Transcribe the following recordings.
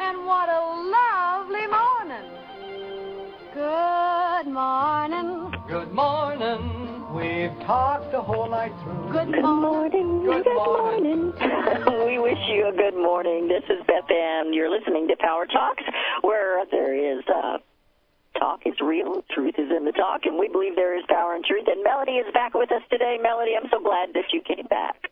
And what a lovely morning. Good morning. Good morning. We've talked the whole night through. Good morning. Good morning. We wish you a good morning. This is Beth, and you're listening to Power Talks, where there is talk is real, truth is in the talk, and we believe there is power and truth. And Melody is back with us today. Melody, I'm so glad that you came back.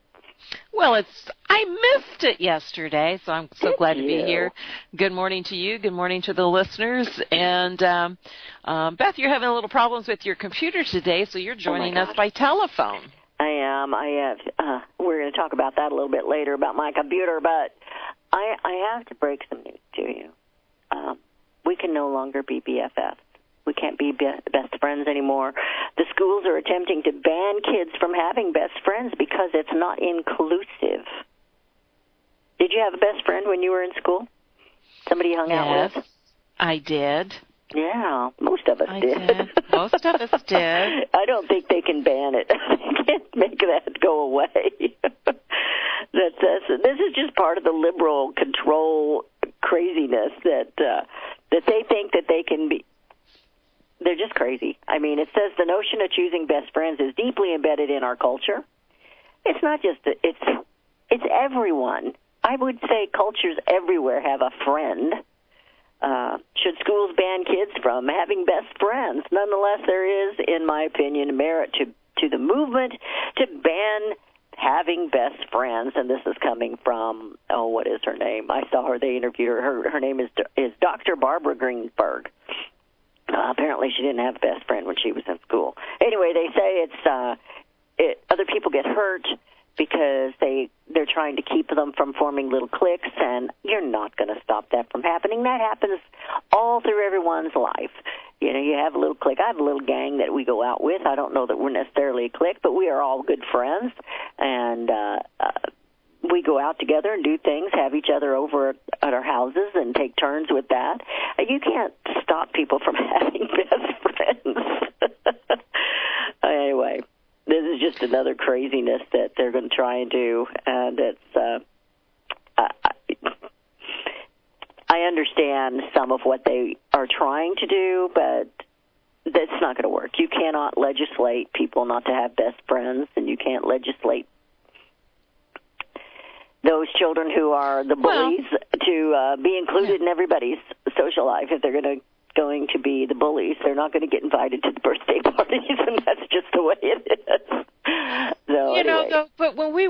Well, I missed it yesterday, so I'm so glad to be here. Good morning to you. Good morning to the listeners. And, Beth, you're having a little problems with your computer today, so you're joining us by telephone. I am. We're going to talk about that a little bit later about my computer, but I have to break some news to you. We can no longer be BFFs. We can't be best friends anymore. The schools are attempting to ban kids from having best friends because it's not inclusive. Did you have a best friend when you were in school? Somebody you hung out with? I did. Yeah, most of us did. Most of us did. I don't think they can ban it. They can't make that go away. This is just part of the liberal control craziness that they think that they can be. They're just crazy. I mean, it says the notion of choosing best friends is deeply embedded in our culture. It's not just, it's everyone. I would say cultures everywhere have a friend. Should schools ban kids from having best friends? Nonetheless, there is, in my opinion, merit to the movement to ban having best friends, and this is coming from, what is her name? I saw her, they interviewed her. Her name is Dr. Barbara Greensberg. Apparently she didn't have a best friend when she was in school. Anyway, they say other people get hurt because they're trying to keep them from forming little cliques, and you're not going to stop that from happening. That happens all through everyone's life. You know, you have a little clique. I have a little gang that we go out with. I don't know that we're necessarily a clique, but we are all good friends, and we go out together and do things, have each other over at our houses and take turns with that. You can't stop people from having best friends. Anyway, this is just another craziness that they're going to try and do, and it's I understand some of what they are trying to do, but that's not going to work. You cannot legislate people not to have best friends, and you can't legislate those children who are the bullies to be included in everybody's social life. If they're going to be the bullies, they're not going to get invited to the birthday parties, and that's just the way it is. So, anyway. But when we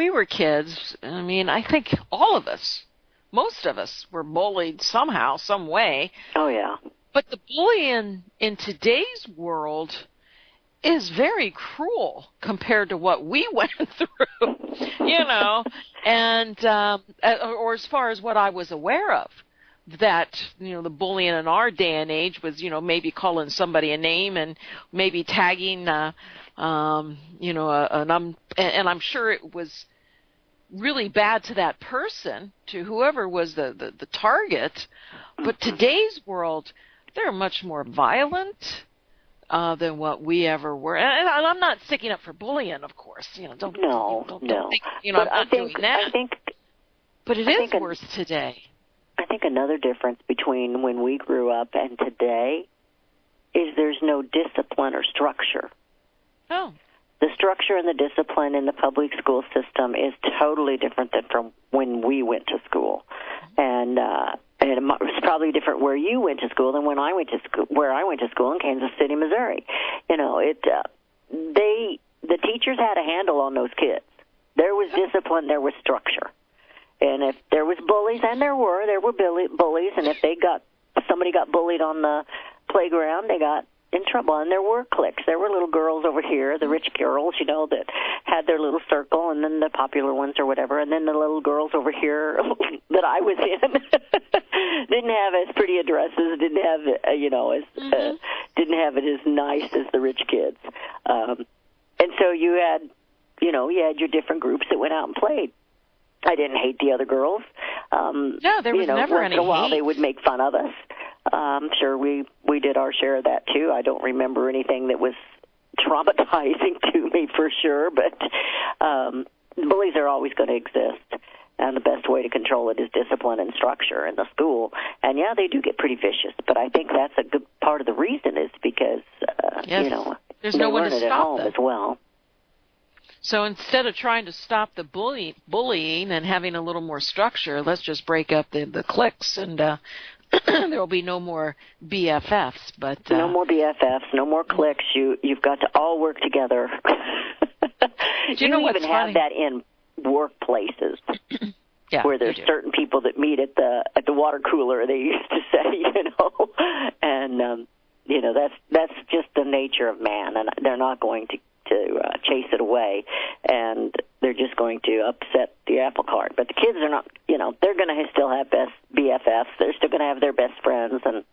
were kids, I mean, I think all of us, most of us, were bullied somehow, some way. Oh yeah. But the bullying in today's world is very cruel compared to what we went through, and or as far as what I was aware of, that, the bullying in our day and age was, maybe calling somebody a name and maybe tagging, and I'm sure it was really bad to that person, to whoever was the target. But today's world, they're much more violent than what we ever were. And I'm not sticking up for bullying, of course. Don't think, I'm not doing that. But it is worse today. I think another difference between when we grew up and today is there's no discipline or structure. Oh. The structure and the discipline in the public school system is totally different than from when we went to school. And it was probably different where you went to school than when I went to school, where I went to school in Kansas City, Missouri. The teachers had a handle on those kids. There was discipline, there was structure. And if there was bullies, and there were bullies, and if somebody got bullied on the playground, they got in trouble. And there were cliques. There were little girls over here, the rich girls, that had their little circle, and then the popular ones or whatever, and then the little girls over here that I was in didn't have as pretty a dresses, didn't have didn't have it as nice as the rich kids, and so you had your different groups that went out and played. I didn't hate the other girls. No, there was never any hate. Once in a while they would make fun of us. I'm sure we did our share of that too. I don't remember anything that was traumatizing to me for sure, but bullies are always going to exist. And the best way to control it is discipline and structure in the school. And, yeah, they do get pretty vicious, but I think that's a good part of the reason is because, yes. There's they no one learn to it at stop home them. as well. So instead of trying to stop the bullying and having a little more structure, let's just break up the cliques, and there will be no more BFFs. But no more BFFs, no more cliques. You've got to all work together. Do you know what's even funny? have that in workplaces. Yeah, where there's certain people that meet at the water cooler, they used to say, and that's just the nature of man, and they're not going to chase it away, and they're just going to upset the apple cart. But the kids are not, they're going to still have best BFFs. They're still going to have their best friends, and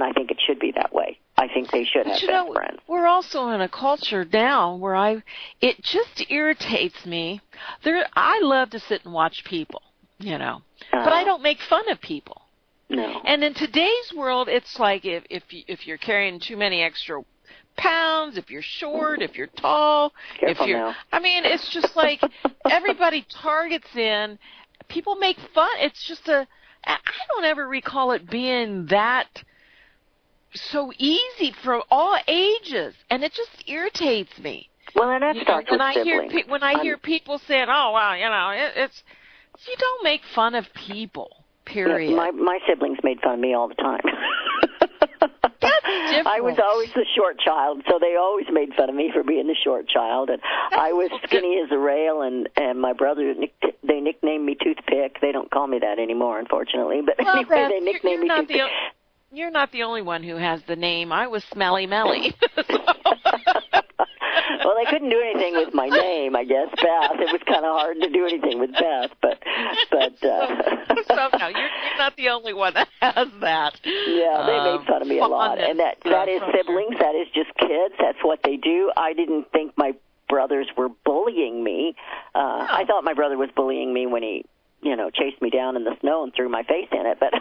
I think it should be that way. I think they should have best friends. We're also in a culture now where it just irritates me. I love to sit and watch people, but I don't make fun of people. No. And in today's world, it's like if you're carrying too many extra pounds, if you're short, if you're tall, Careful now. It's just like everybody targets in. People make fun. It's just I don't ever recall it being that so easy for all ages, and it just irritates me. Well, and that starts with siblings. When I hear people saying, "Oh, well, it's you don't make fun of people." Period. Yeah, my siblings made fun of me all the time. That's different. I was always the short child, so they always made fun of me for being the short child. And I was skinny as a rail, and my brother, they nicknamed me Toothpick. They don't call me that anymore, unfortunately. But well, anyway, they nicknamed me Toothpick. You're not the only one who has the name. I was Smelly Melly. Well, they couldn't do anything with my name, I guess, Beth. It was kind of hard to do anything with Beth, but so no, you're not the only one that has that. Yeah, they made fun of me a lot, and that is siblings. That is just kids. That's what they do. I didn't think my brothers were bullying me. I thought my brother was bullying me when he, chased me down in the snow and threw my face in it, but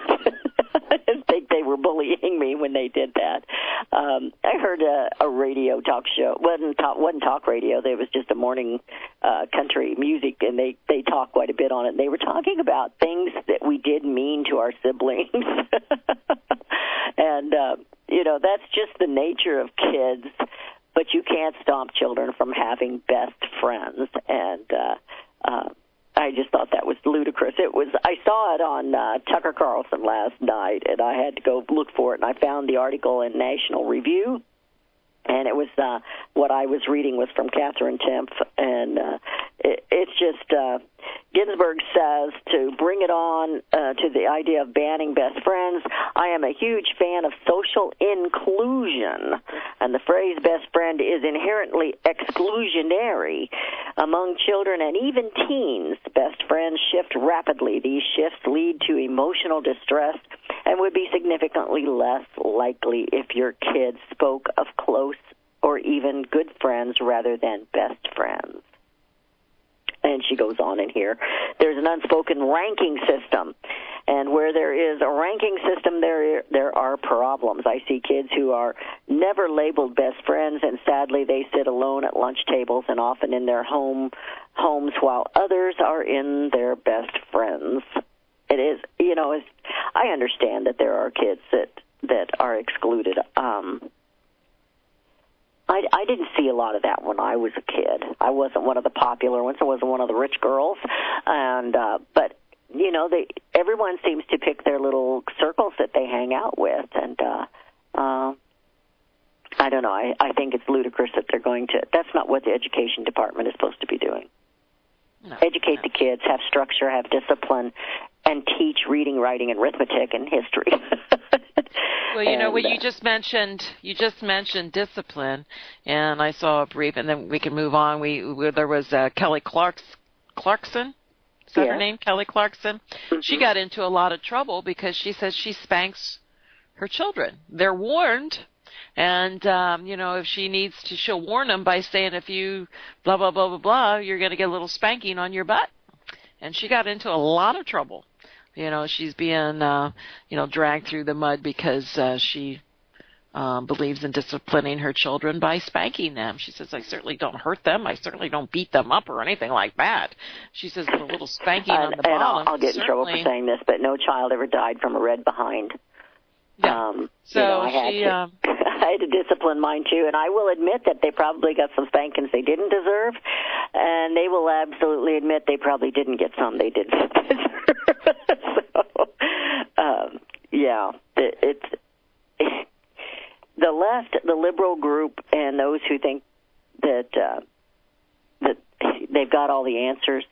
I didn't think they were bullying me when they did that. I heard a radio talk show. Wasn't talk radio. There was just a morning country music, and they talked quite a bit on it. They were talking about things that we did mean to our siblings. And, that's just the nature of kids, but you can't stop children from having best friends. And I just thought that was ludicrous. I saw it on Tucker Carlson last night, and I had to go look for it, and I found the article in National Review, and it was what I was reading was from Catherine Tempf, and it's just Ginsburg says to bring it on to the idea of banning best friends. I am a huge fan of social inclusion, and the phrase best friend is inherently exclusionary. Among children and even teens, best friends shift rapidly. These shifts lead to emotional distress and would be significantly less likely if your kids spoke of close or even good friends rather than best friends. And she goes on in here. There's an unspoken ranking system, and where there is a ranking system, there are problems. I see kids who are never labeled best friends, and sadly they sit alone at lunch tables and often in their homes while others are in their best friends. It is, I understand that there are kids that are excluded. I didn't see a lot of that when I was a kid. I wasn't one of the popular ones. I wasn't one of the rich girls, and but everyone seems to pick their little circles that they hang out with, and I don't know. I think it's ludicrous that they're going to. That's not what the education department is supposed to be doing. No, Educate the kids, have structure, have discipline, and teach reading, writing, and arithmetic and history. Well, what you just mentioned discipline, and I saw a brief, and then we can move on. There was Kelly Clarkson. Is that her name, Kelly Clarkson? Mm-hmm. She got into a lot of trouble because she says she spanks her children. They're warned, and if she needs to, she'll warn them by saying, if you blah blah blah blah blah, you're going to get a little spanking on your butt. And she got into a lot of trouble. She's being, dragged through the mud because she believes in disciplining her children by spanking them. She says, I certainly don't hurt them. I certainly don't beat them up or anything like that. She says, but a little spanking on the bottom. I'll get in trouble for saying this, but no child ever died from a red behind. Yeah. I had to discipline mine too, and I will admit that they probably got some spankings they didn't deserve, and they will absolutely admit they probably didn't get some they didn't deserve. It's the left, the liberal group, and those who think that they've got all the answers.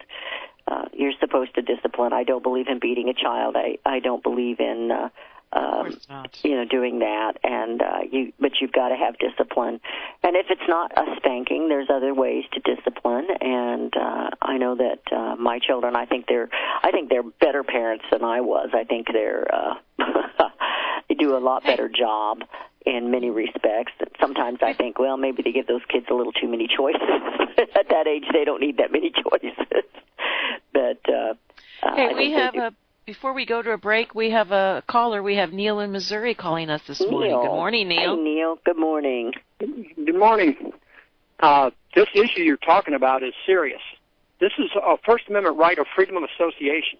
You're supposed to discipline. I don't believe in beating a child. I don't believe in doing that, and but you've got to have discipline. And if it's not a spanking, there's other ways to discipline. And I know that my children, I think they're better parents than I was. I think they do a lot better job in many respects. Sometimes I think, well, maybe they give those kids a little too many choices. At that age, they don't need that many choices. But hey, we have before we go to a break, we have a caller. We have Neil in Missouri calling us this morning. Good morning, Neil. Hey, Neil. Good morning. Good morning. This issue you're talking about is serious. This is a First Amendment right of freedom of association.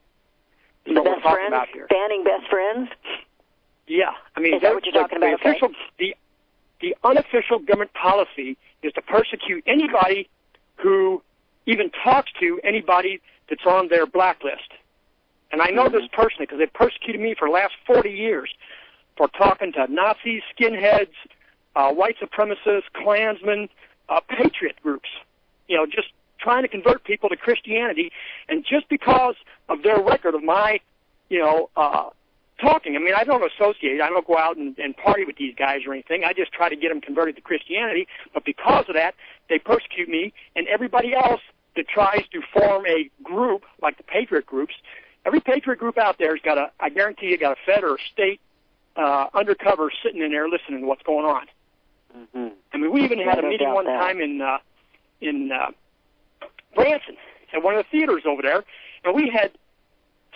The best friends? Banning best friends? Yeah. I mean, is that what you're talking about? The unofficial government policy is to persecute anybody who even talks to anybody that's on their blacklist. And I know this personally because they've persecuted me for the last 40 years for talking to Nazis, skinheads, white supremacists, Klansmen, patriot groups, just trying to convert people to Christianity. And just because of their record of my, talking, I mean, I don't associate. I don't go out and party with these guys or anything. I just try to get them converted to Christianity. But because of that, they persecute me and everybody else that tries to form a group like the patriot groups. Every patriot group out there has got I guarantee you, got a Fed or a state undercover sitting in there listening to what's going on. Mm-hmm. I mean, we even had a meeting one time in Branson at one of the theaters over there, and we had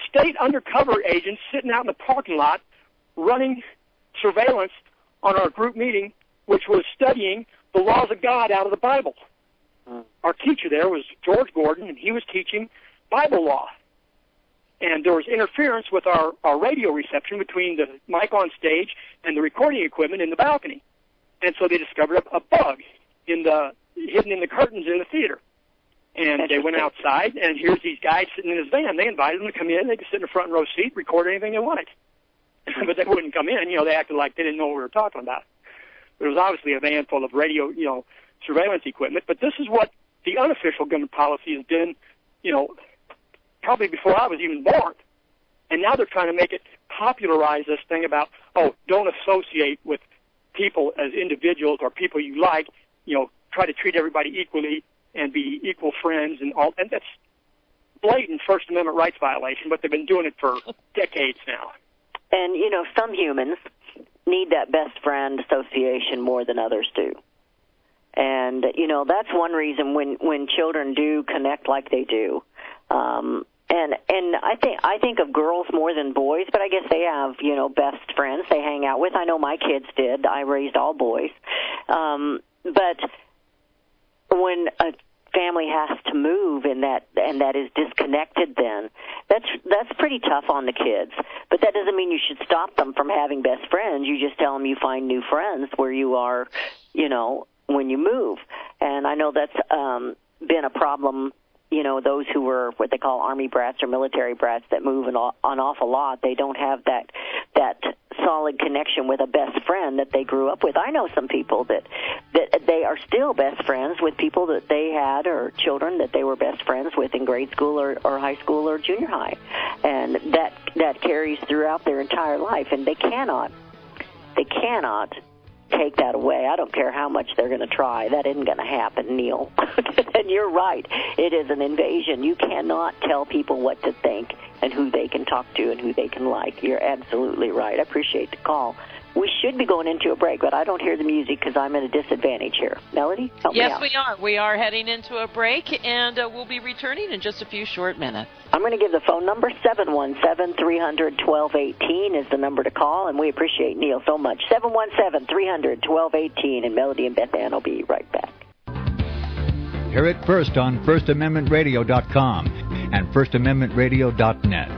state undercover agents sitting out in the parking lot running surveillance on our group meeting, which was studying the laws of God out of the Bible. Our teacher there was George Gordon, and he was teaching Bible law. And there was interference with our radio reception between the mic on stage and the recording equipment in the balcony. And so they discovered a bug hidden in the curtains in the theater. And they went outside, and here's these guys sitting in his van. They invited them to come in. They could sit in the front row seat, record anything they wanted. But they wouldn't come in. They acted like they didn't know what we were talking about. But it was obviously a van full of radio, surveillance equipment. But this is what the unofficial government policy has been, probably before I was even born. And now they're trying to make it popularize this thing about, don't associate with people as individuals or people you like, try to treat everybody equally and be equal friends and all. And that's blatant First Amendment rights violation, but they've been doing it for decades now. And, some humans need that best friend association more than others do. And, that's one reason when children do connect like they do. And I think of girls more than boys, but I guess they have, best friends they hang out with. I know my kids did. I raised all boys. But when a family has to move and that is disconnected, then that's pretty tough on the kids. But that doesn't mean you should stop them from having best friends. You just tell them you find new friends where you are, when you move. And I know that's been a problem. Those who were what they call Army brats or military brats that move an awful lot, they don't have that solid connection with a best friend that they grew up with. I know some people that they are still best friends with people that they had or children that they were best friends with in grade school or high school or junior high. And that carries throughout their entire life, and they cannot take that away. I don't care how much they're going to try. That isn't going to happen, Neil. And you're right. It is an invasion. You cannot tell people what to think. and who they can talk to and who they can like. You're absolutely right. I appreciate the call. We should be going into a break, but I don't hear the music because I'm at a disadvantage here. Melody, help me out. Yes, we are. We are heading into a break, and we'll be returning in just a few short minutes. I'm going to give the phone number. 717-300-1218 is the number to call, and we appreciate Neil so much. 717-300-1218, and Melody and Beth Ann will be right back. Hear it first on FirstAmendmentRadio.com and FirstAmendmentRadio.net.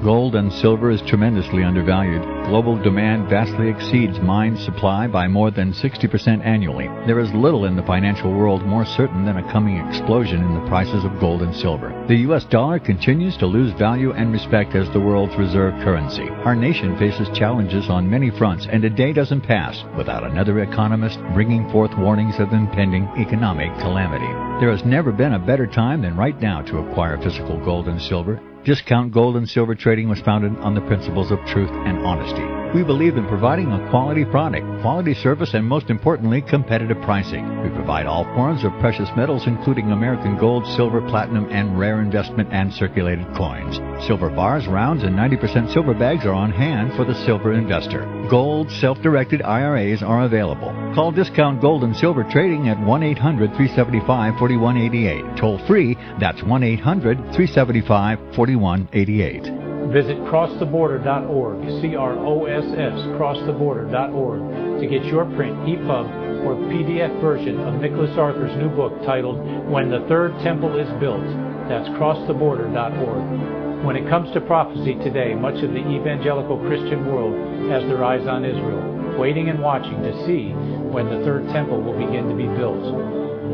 Gold and silver is tremendously undervalued. Global demand vastly exceeds mine supply by more than 60% annually. There is little in the financial world more certain than a coming explosion in the prices of gold and silver. The U.S. dollar continues to lose value and respect as the world's reserve currency. Our nation faces challenges on many fronts, and a day doesn't pass without another economist bringing forth warnings of impending economic calamity. There has never been a better time than right now to acquire physical gold and silver. Discount Gold and Silver Trading was founded on the principles of truth and honesty. We believe in providing a quality product, quality service, and most importantly, competitive pricing. We provide all forms of precious metals, including American gold, silver, platinum, and rare investment and circulated coins. Silver bars, rounds, and 90% silver bags are on hand for the silver investor. Gold self-directed IRAs are available. Call Discount Gold and Silver Trading at 1-800-375-4188. Toll free, that's 1-800-375-4188. Visit crosstheborder.org, C-R-O-S-S, crosstheborder.org, to get your print, EPUB, or PDF version of Nicholas Arthur's new book titled When the Third Temple is Built. That's crosstheborder.org. When it comes to prophecy today, much of the evangelical Christian world has their eyes on Israel, waiting and watching to see when the third temple will begin to be built.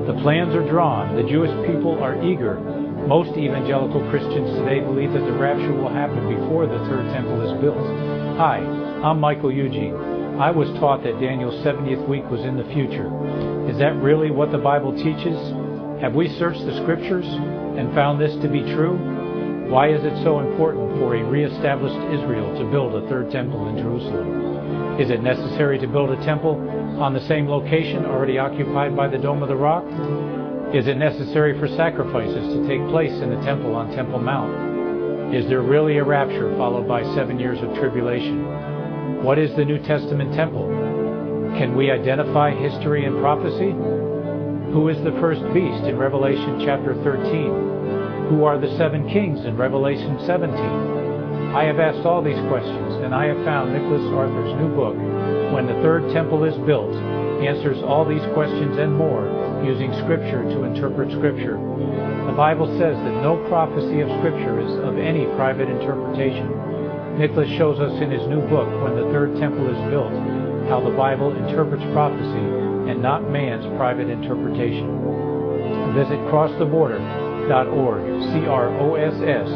The plans are drawn. The Jewish people are eager. Most evangelical Christians today believe that the rapture will happen before the third temple is built. Hi, I'm Michael Eugene. I was taught that Daniel's 70th week was in the future. Is that really what the Bible teaches? Have we searched the Scriptures and found this to be true? Why is it so important for a reestablished Israel to build a third temple in Jerusalem? Is it necessary to build a temple on the same location already occupied by the Dome of the Rock? Is it necessary for sacrifices to take place in the temple on Temple Mount? Is there really a rapture followed by 7 years of tribulation? What is the New Testament temple? Can we identify history and prophecy? Who is the first beast in Revelation chapter 13? Who are the 7 kings in Revelation 17? I have asked all these questions, and I have found Nicholas Arthur's new book, When the Third Temple is Built, answers all these questions and more using Scripture to interpret Scripture. The Bible says that no prophecy of Scripture is of any private interpretation. Nicholas shows us in his new book, When the Third Temple is Built, how the Bible interprets prophecy and not man's private interpretation. Visit crosstheborder.org, C-R-O-S-S,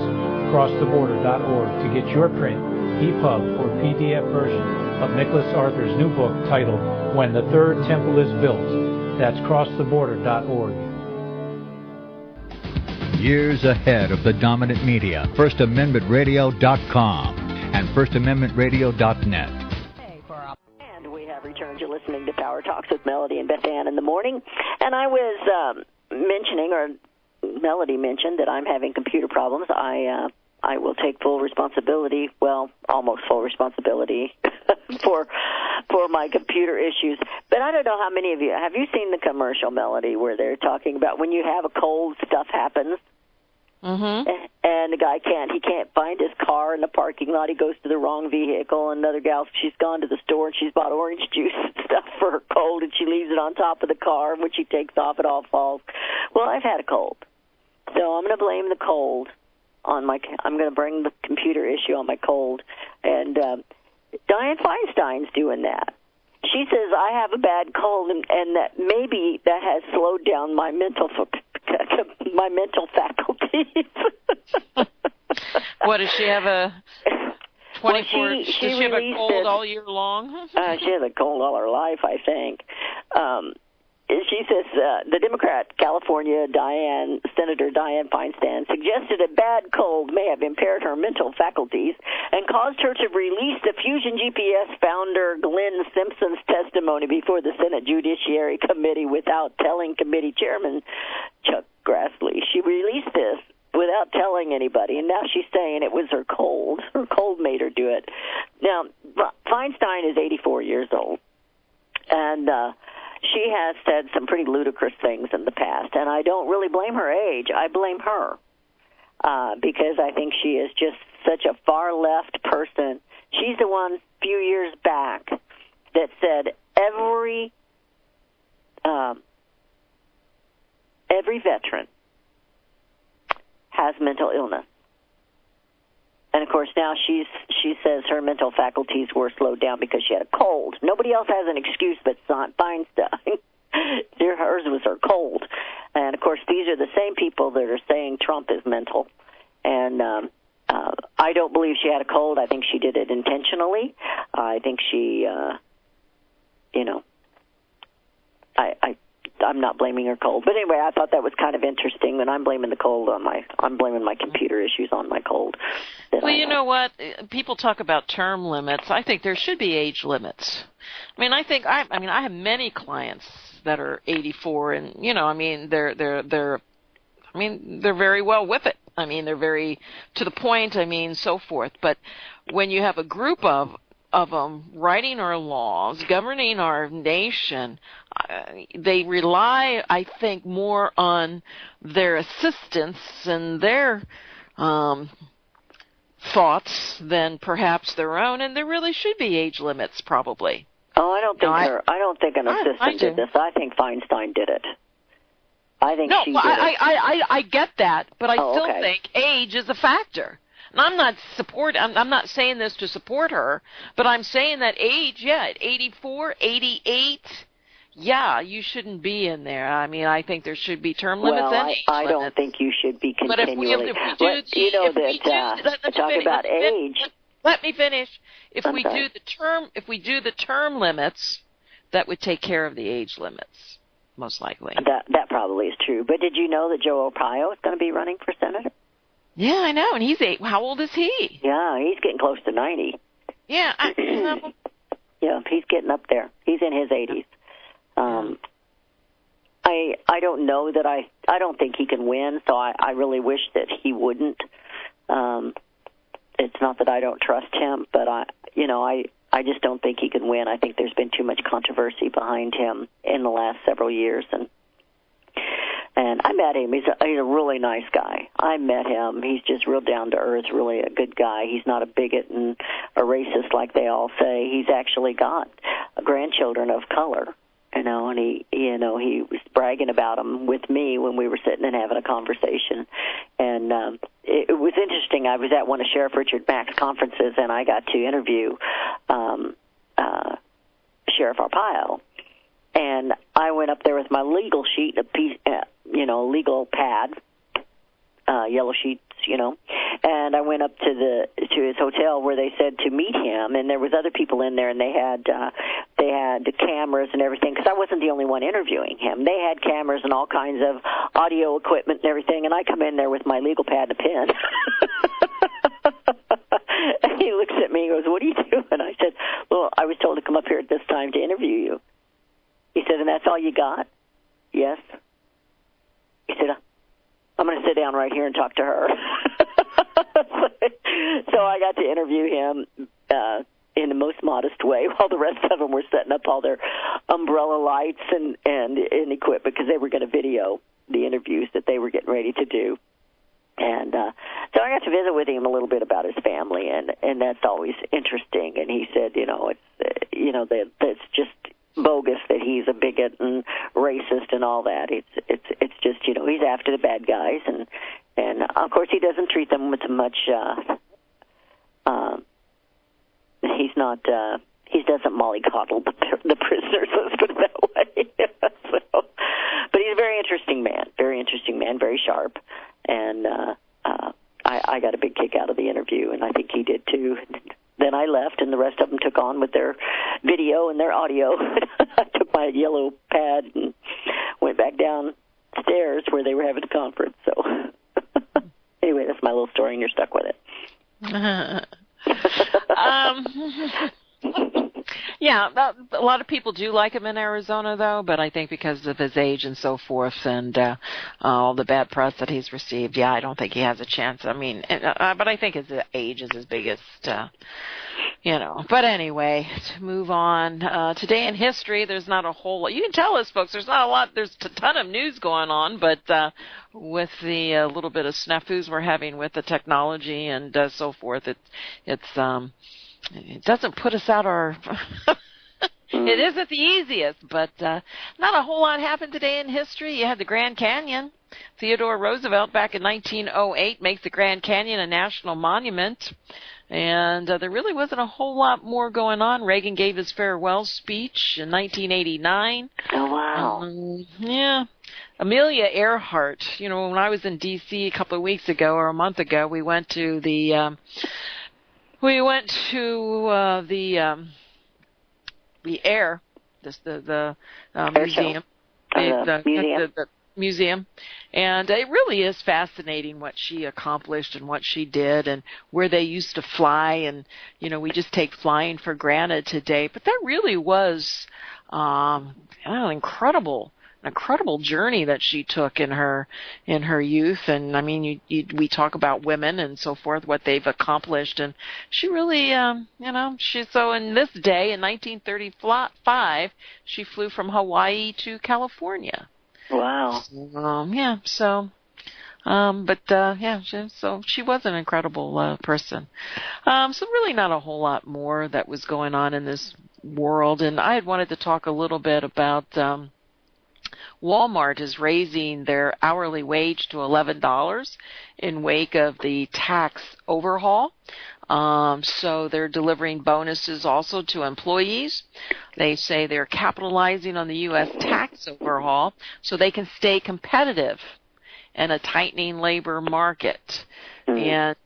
crosstheborder.org, to get your print, EPUB, or PDF version of Nicholas Arthur's new book titled When the Third Temple is Built. That's crosstheborder.org. Years ahead of the dominant media, FirstAmendmentRadio.com and FirstAmendmentRadio.net. And we have returned. You're listening to Power Talks with Melody and Beth Ann in the morning. And I was mentioning, or Melody mentioned, that I'm having computer problems. I will take full responsibility, well, almost full responsibility for my computer issues. But I don't know how many of you, have you seen the commercial, Melody, where they're talking about when you have a cold, stuff happens? Mm-hmm. And the guy he can't find his car in the parking lot. He goes to the wrong vehicle. Another gal, she's gone to the store and she's bought orange juice and stuff for her cold, and she leaves it on top of the car. When she takes off, it all falls. Well, I've had a cold, so I'm going to blame the cold on my. I'm going to bring the computer issue on my cold, and Dianne Feinstein's doing that. She says I have a bad cold, and that maybe that has slowed down my mental faculties. What, does she have a 24? Well, does she have a cold all year long? She has a cold all her life, I think. She says the Democrat California Senator Dianne Feinstein suggested a bad cold may have impaired her mental faculties and caused her to release the Fusion GPS founder Glenn Simpson's testimony before the Senate Judiciary Committee without telling committee chairman Chuck Grassley. She released this without telling anybody, and now she's saying it was her cold. Her cold made her do it. Now, Feinstein is 84 years old, and she has said some pretty ludicrous things in the past, and I don't really blame her age. I blame her because I think she is just such a far-left person. She's the one a few years back that said every veteran has mental illness. And, of course, now she says her mental faculties were slowed down because she had a cold. Nobody else has an excuse but Feinstein. Hers was her cold. And, of course, these are the same people that are saying Trump is mental. And I don't believe she had a cold. I think she did it intentionally. I think she, I'm not blaming her cold. But anyway, I thought that was kind of interesting. And I'm blaming the cold I'm blaming my computer issues on my cold. Well, you know what? People talk about term limits. I think there should be age limits. I mean, I have many clients that are 84, and they're very well with it. I mean, they're very to the point. I mean, so forth. But when you have a group of them writing our laws, governing our nation, they rely, I think, more on their assistance and their thoughts than perhaps their own, and there really should be age limits, probably. Oh, I don't think an assistant did this. I think Feinstein did it. I think she did it. I get that, but I still think age is a factor. And I'm not saying this to support her, but I'm saying that age, at 84, 88, you shouldn't be in there. I mean, I think there should be term limits and age limits. I don't think you should be continually. Let me finish. If we do the term limits, that would take care of the age limits, most likely. That probably is true. But did you know that Joe Arpaio is going to be running for senator? Yeah, I know, and he's 8. How old is he? Yeah, he's getting close to 90. Yeah, yeah, he's getting up there. He's in his 80s. I don't know that I don't think he can win, so I really wish that he wouldn't. It's not that I don't trust him, but I just don't think he can win. I think there's been too much controversy behind him in the last several years, and I met him. He's a really nice guy. I met him. He's just real down to earth, really a good guy. He's not a bigot and a racist like they all say. He's actually got grandchildren of color, and he was bragging about them with me when we were sitting and having a conversation. And it was interesting. I was at one of Sheriff Richard Mack's conferences, and I got to interview Sheriff Arpaio. And I went up there with my legal sheet, a piece, legal pad, yellow sheets, and I went up to his hotel where they said to meet him, and there was other people in there, and they had cameras and everything, because I wasn't the only one interviewing him. They had cameras and all kinds of audio equipment and everything, and I come in there with my legal pad and a pen. And he looks at me and goes, "What are you doing?" I said, "Well, I was told to come up here at this time to interview you." He said, "And that's all you got?" "Yes." He said, "I'm going to sit down right here and talk to her." So I got to interview him in the most modest way while the rest of them were setting up all their umbrella lights and equipment, because they were going to video the interviews that they were getting ready to do. And so I got to visit with him a little bit about his family, and that's always interesting. And he said, it's just bogus that he's a bigot and racist and all that. It's just, he's after the bad guys, and of course he doesn't treat them with much. He's not. He doesn't mollycoddle the prisoners. Let's put it that way. But he's a very interesting man, very sharp, and I got a big kick out of the interview, and I think he did too. Then I left, and the rest of them took on with their video and their audio. I took my yellow pad and went back downstairs where they were having a conference. So anyway, that's my little story, and you're stuck with it. Yeah, a lot of people do like him in Arizona, though, but I think because of his age and so forth and all the bad press that he's received, I don't think he has a chance. I mean, but I think his age is his biggest, But anyway, to move on, today in history, there's not a whole lot. You can tell us, folks, there's not a lot. There's a ton of news going on, but with the little bit of snafus we're having with the technology and so forth, it doesn't put us out our... It isn't the easiest, but not a whole lot happened today in history. You had the Grand Canyon. Theodore Roosevelt, back in 1908, makes the Grand Canyon a national monument. And there really wasn't a whole lot more going on. Reagan gave his farewell speech in 1989. Oh, wow. Yeah. Amelia Earhart, when I was in D.C. a couple of weeks ago or a month ago, we went to the air, the museum. The museum. And it really is fascinating what she accomplished and what she did and where they used to fly. And, we just take flying for granted today. But that really was an incredible journey that she took in her youth. And I mean, we talk about women and so forth, what they've accomplished, and she really, so in this day in 1935, she flew from Hawaii to California. Wow. So she was an incredible person. So really not a whole lot more that was going on in this world, and I had wanted to talk a little bit about Walmart is raising their hourly wage to $11 in wake of the tax overhaul. So they're delivering bonuses also to employees. They say they're capitalizing on the U.S. tax overhaul so they can stay competitive in a tightening labor market. And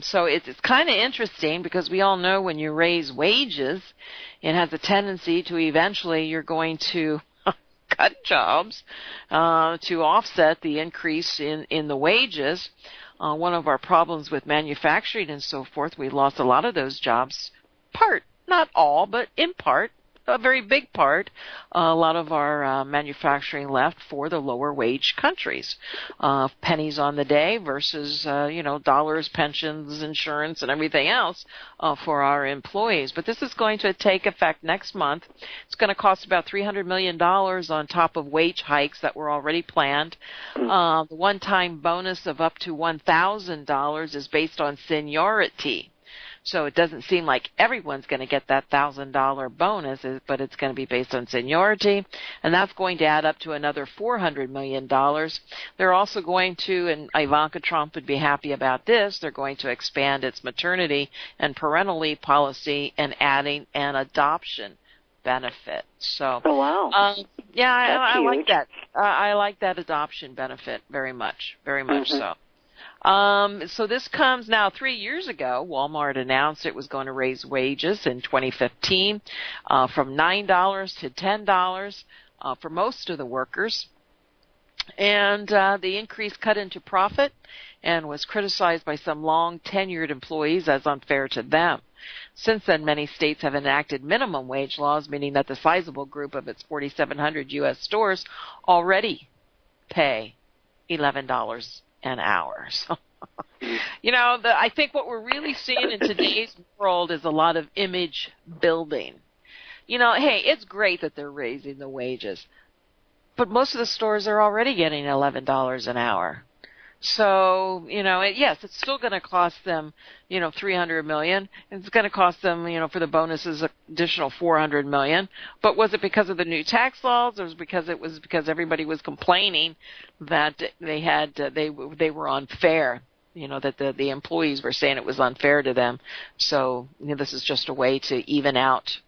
so it's kind of interesting because we all know when you raise wages, it has a tendency to eventually you're going to cut jobs to offset the increase in the wages. One of our problems with manufacturing and so forth, we lost a lot of those jobs, not all, but in part, a very big part. A lot of our manufacturing left for the lower wage countries. Pennies on the day versus, dollars, pensions, insurance, and everything else for our employees. But this is going to take effect next month. It's going to cost about $300 million on top of wage hikes that were already planned. The one-time bonus of up to $1,000 is based on seniority. So it doesn't seem like everyone's going to get that $1,000 bonus, but it's going to be based on seniority, and that's going to add up to another $400 million. They're also going to, and Ivanka Trump would be happy about this, they're going to expand its maternity and parental leave policy and adding an adoption benefit. So, oh, wow. I like that. I like that adoption benefit very much so. So this comes now 3 years ago. Walmart announced it was going to raise wages in 2015 from $9 to $10 for most of the workers. And the increase cut into profit and was criticized by some long-tenured employees as unfair to them. Since then, many states have enacted minimum wage laws, meaning that the sizable group of its 4,700 U.S. stores already pay $11 an hour. So, I think what we're really seeing in today's world is a lot of image building. Hey, it's great that they're raising the wages, but most of the stores are already getting $11 an hour. So, yes, it's still going to cost them, $300 million. It's going to cost them, for the bonuses, additional $400 million. But was it because of the new tax laws, or was it because everybody was complaining that they were unfair? That the employees were saying it was unfair to them. So, this is just a way to even out.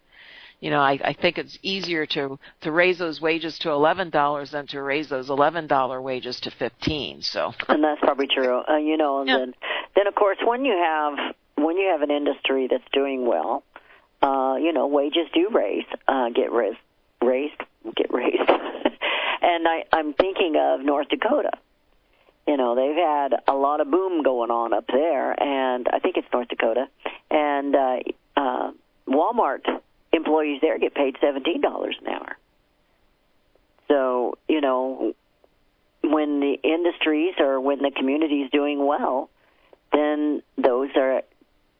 I think it's easier to raise those wages to $11 than to raise those $11 wages to $15. So, and that's probably true. And then of course when you have an industry that's doing well, wages do get raised. And I'm thinking of North Dakota. They've had a lot of boom going on up there, and I think it's North Dakota. And Walmart employees employees there get paid $17 an hour. So, you know, when the industries or when the community is doing well, then those are,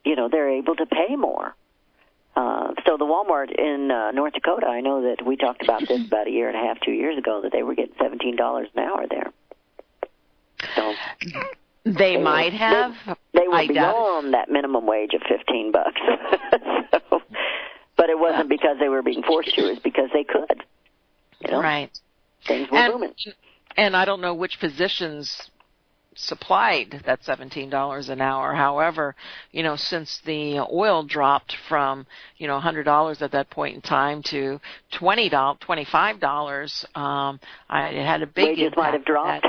you know, they're able to pay more. So the Walmart in North Dakota, I know that we talked about this about a year and a half, 2 years ago, that they were getting $17 an hour there. So they might have. They were beyond that minimum wage of $15. So, but it wasn't because they were being forced to; it's because they could. You know? Right. Things were booming. And I don't know which positions supplied that $17 an hour. However, you know, since the oil dropped from, you know, $100 at that point in time to $25, it had a big wages impact. Might have dropped.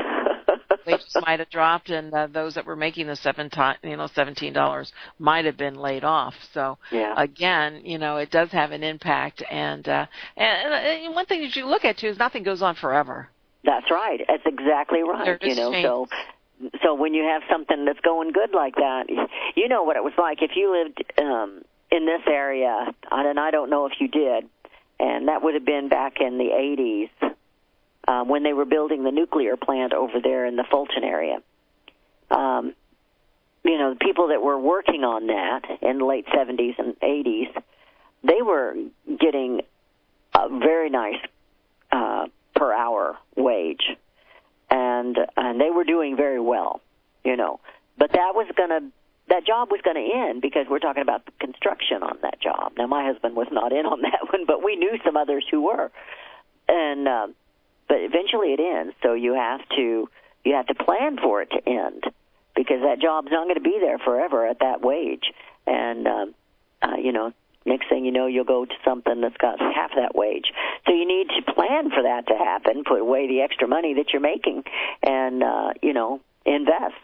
Wages might have dropped, and those that were making the $17 might have been laid off. So again, you know, it does have an impact. And one thing that you look at too is nothing goes on forever. That's right. That's exactly right. You know, so when you have something that's going good like that, you know what it was like if you lived in this area, and I don't know if you did, and that would have been back in the 80s when they were building the nuclear plant over there in the Fulton area. You know, the people that were working on that in the late 70s and 80s, they were getting a very nice per hour wage. And they were doing very well, you know. But that job was gonna end because we're talking about the construction on that job. Now my husband was not in on that one, but we knew some others who were. And but eventually it ends, so you have to plan for it to end because that job's not going to be there forever at that wage. And you know, next thing you know, you'll go to something that's got half that wage. So you need to plan for that to happen, put away the extra money that you're making, and, you know, invest,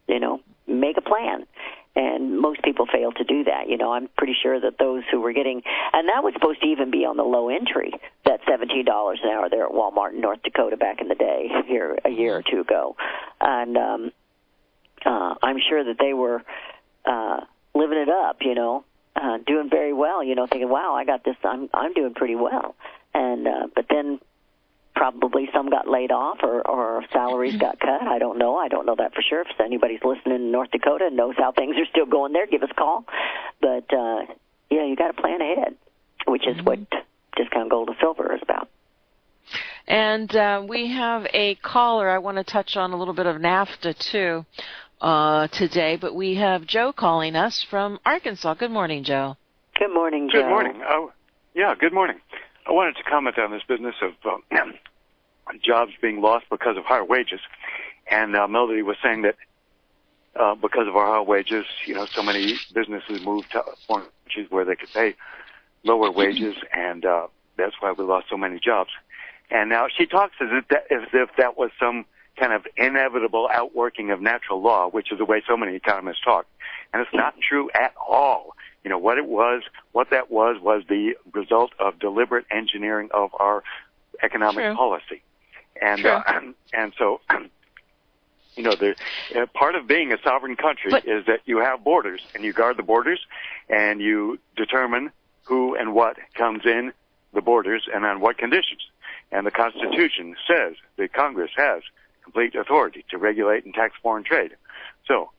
you know, make a plan. And most people fail to do that. You know, I'm pretty sure that those who were getting, and that was supposed to even be on the low entry, that $17 an hour there at Walmart in North Dakota back in the day, here a year or two ago. And I'm sure that they were living it up, you know. Doing very well, you know, thinking, wow, I got this, I'm doing pretty well. And, but then probably some got laid off or salaries got cut. I don't know that for sure. If anybody's listening in North Dakota and knows how things are still going there, give us a call. But, yeah, you got to plan ahead, which is what Discount Gold and Silver is about. And we have a caller. I want to touch on a little bit of NAFTA, too. Today, but we have Joe calling us from Arkansas. Good morning, Joe. Good morning, Joe. Good morning. Good morning. I wanted to comment on this business of jobs being lost because of higher wages. And Melody was saying that because of our high wages, you know, so many businesses moved to foreign countries where they could pay lower wages, and that's why we lost so many jobs. And now she talks as if that was some kind of inevitable outworking of natural law, which is the way so many economists talk. And it's not true at all. You know, what that was the result of deliberate engineering of our economic policy. And, and so, you know, part of being a sovereign country is that you have borders, and you guard the borders, and you determine who and what comes in the borders and on what conditions. And the Constitution says that Congress has complete authority to regulate and tax foreign trade. So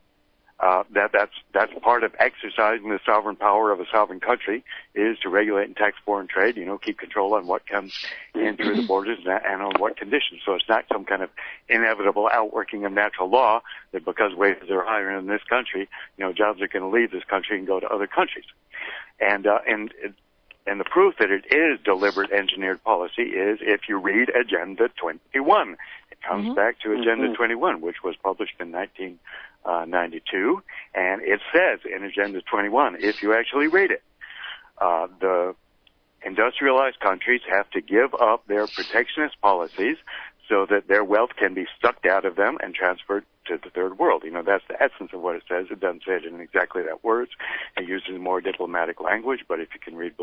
that's part of exercising the sovereign power of a sovereign country is to regulate and tax foreign trade, you know, keep control on what comes in through the borders and on what conditions. So it's not some kind of inevitable outworking of natural law that because wages are higher in this country, you know, jobs are going to leave this country and go to other countries. And the proof that it is deliberate engineered policy is if you read Agenda 21. It comes back to Agenda 21, which was published in 1992, and it says in Agenda 21, if you actually read it, the industrialized countries have to give up their protectionist policies so that their wealth can be sucked out of them and transferred to the third world. That's the essence of what it says. It doesn't say it in exactly that words. It uses more diplomatic language, but if you can read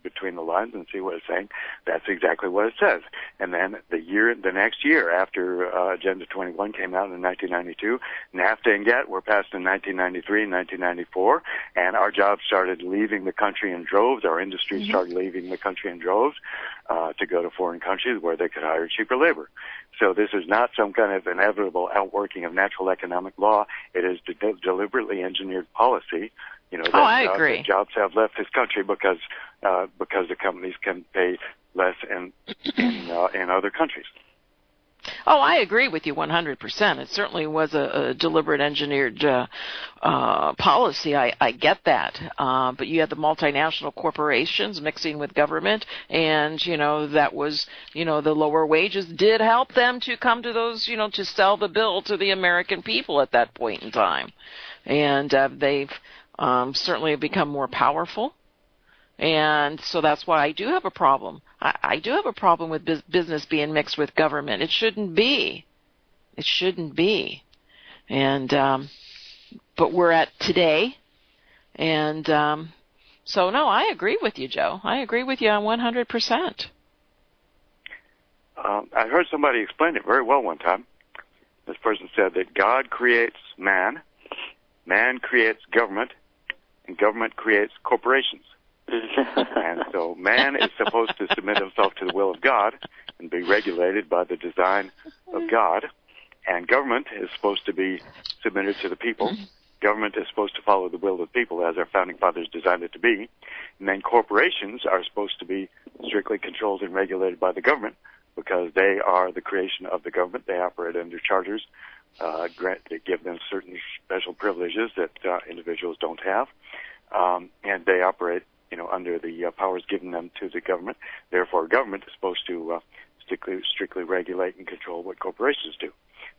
between the lines and see what it's saying, that's exactly what it says. And then the next year after Agenda 21 came out in 1992, NAFTA and GATT were passed in 1993 and 1994, and our jobs started leaving the country in droves. Our industry started leaving the country in droves to go to foreign countries where they could hire cheaper labor. So this is not some kind of inevitable outworking of natural economic law. It is deliberately engineered policy. I agree. Jobs have left this country because the companies can pay less in other countries. Oh, I agree with you 100%. It certainly was a deliberate engineered policy. I get that. But you had the multinational corporations mixing with government, and, that was, the lower wages did help them to come to those, to sell the bill to the American people at that point in time. And they've certainly become more powerful. And so that's why I do have a problem. I do have a problem with business being mixed with government. It shouldn't be. It shouldn't be. And but we're at today. And so, no, I agree with you, Joe. I agree with you on 100%. I heard somebody explain it very well one time. This person said that God creates man creates government, and government creates corporations. And so man is supposed to submit himself to the will of God and be regulated by the design of God. And government is supposed to be submitted to the people. Government is supposed to follow the will of the people as our founding fathers designed it to be. And then corporations are supposed to be strictly controlled and regulated by the government because they are the creation of the government. They operate under charters that give them certain special privileges that individuals don't have. And they operate under the powers given them to the government. Therefore, government is supposed to strictly regulate and control what corporations do,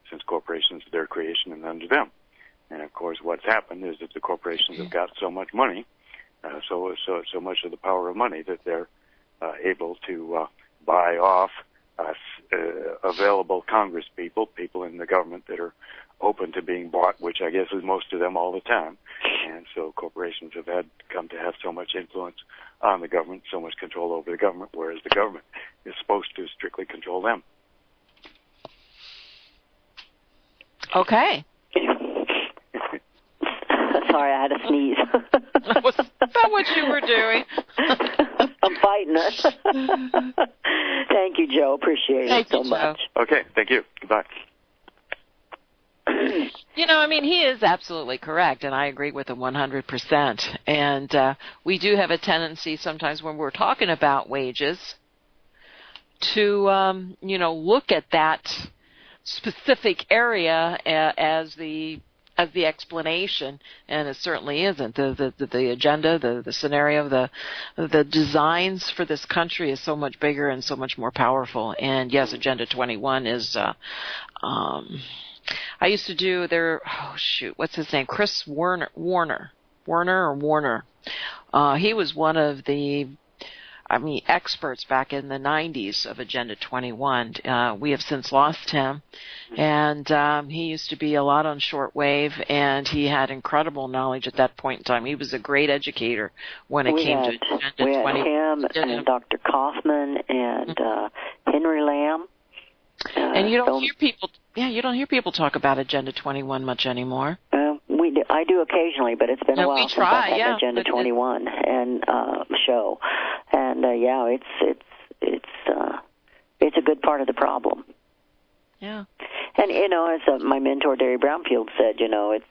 since corporations are their creation and under them. And of course, what's happened is that the corporations have got so much money, so much of the power of money that they're able to buy off available Congress people in the government that are open to being bought, which I guess is most of them all the time. And so corporations have come to have so much influence on the government, so much control over the government, whereas the government is supposed to strictly control them. Okay. Sorry, I had to sneeze. Was that what you were doing? I'm fighting it. Thank you, Joe. Appreciate it so much. Okay, thank you. Goodbye. He is absolutely correct, and I agree with him 100%. And we do have a tendency sometimes when we're talking about wages to, look at that specific area as the explanation, and it certainly isn't. The agenda, the scenario, the designs for this country is so much bigger and so much more powerful. And yes, Agenda 21 is. I used to do what's his name? Chris Warner. He was one of the experts back in the 90s of Agenda 21. We have since lost him, and he used to be a lot on shortwave, and he had incredible knowledge at that point in time. He was a great educator when it came to Agenda 21. We had him and Dr. Kaufman and Henry Lamb. And you don't hear people talk about Agenda 21 much anymore. I do occasionally, but it's been a while since I've had an Agenda 21 and show. And it's a good part of the problem. Yeah. And as my mentor Derry Brownfield said, it's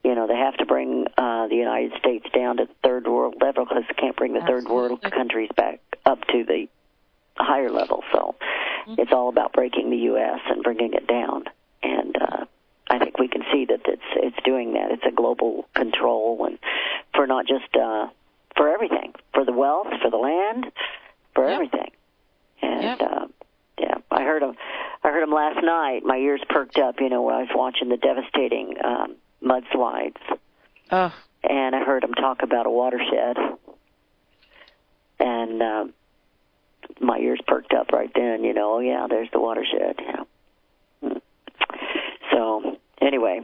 they have to bring the United States down to the third world level because they can't bring the third world countries back up to the higher level. So it's all about breaking the U.S. and bringing it down. And I think we can see that it's doing that. It's a global control, and for not just for everything, for the wealth, for the land, for everything. And I heard him last night. My ears perked up, when I was watching the devastating mudslides. Oh. And I heard him talk about a watershed, and my ears perked up right then. There's the watershed. So Anyway,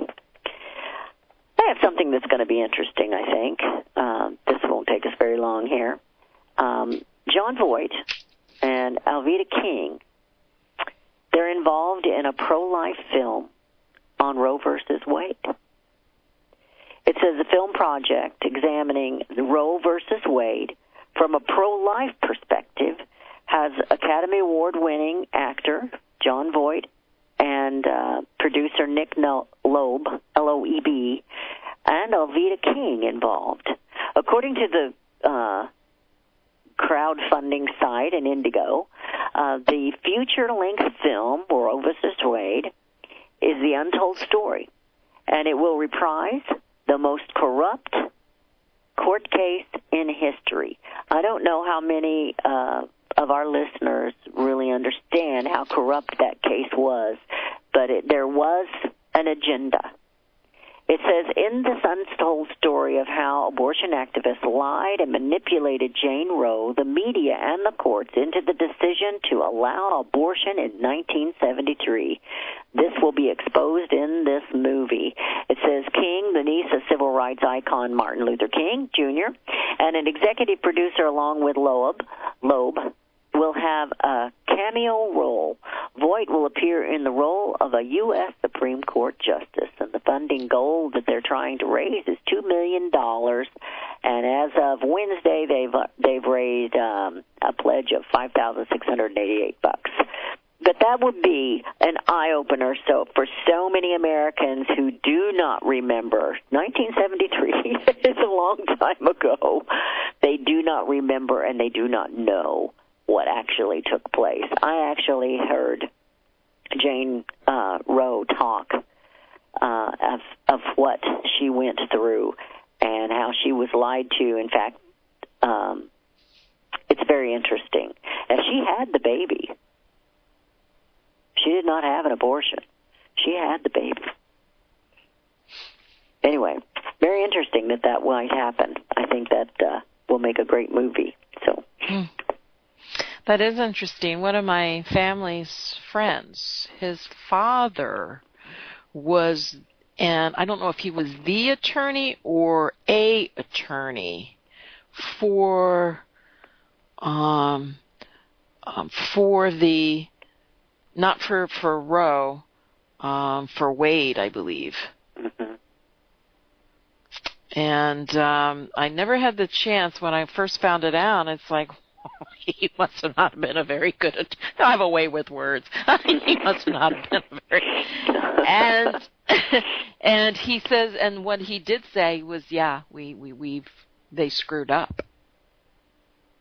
I have something that's going to be interesting, I think. This won't take us very long here. John Voight and Alveda King, they're involved in a pro-life film on Roe versus Wade. It says the film project examining Roe versus Wade from a pro-life perspective has Academy Award-winning actor John Voight and producer Nick Loeb, L-O-E-B, and Alveda King involved. According to the crowdfunding site and Indigo, the feature-length film, Roe vs. Wade, is the untold story, and it will reprise the most corrupt court case in history. I don't know how many of our listeners really understand how corrupt that case was, but there was an agenda. It says, in this untold story of how abortion activists lied and manipulated Jane Roe, the media, and the courts into the decision to allow abortion in 1973. This will be exposed in this movie. It says King, the niece of civil rights icon Martin Luther King, Jr., and an executive producer along with Loeb, will have a cameo role. Voight will appear in the role of a U.S. Supreme Court justice, and the funding goal that they're trying to raise is $2 million. And as of Wednesday, they've raised a pledge of $5,688. But that would be an eye-opener for so many Americans who do not remember. 1973 is a long time ago. They do not remember and they do not know what actually took place. I actually heard Jane Roe talk of what she went through and how she was lied to. In fact, it's very interesting. And she had the baby. She did not have an abortion. She had the baby. Anyway, very interesting that might happen. I think that will make a great movie. So. That is interesting. One of my family's friends, his father was, and I don't know if he was the attorney or a attorney for the, not for Roe, for Wade, I believe. Mm-hmm. And I never had the chance when I first found it out. It's like, he must have not been a very good. I have a way with words. He must not have been a very. And he says, and what he did say was, yeah, they screwed up.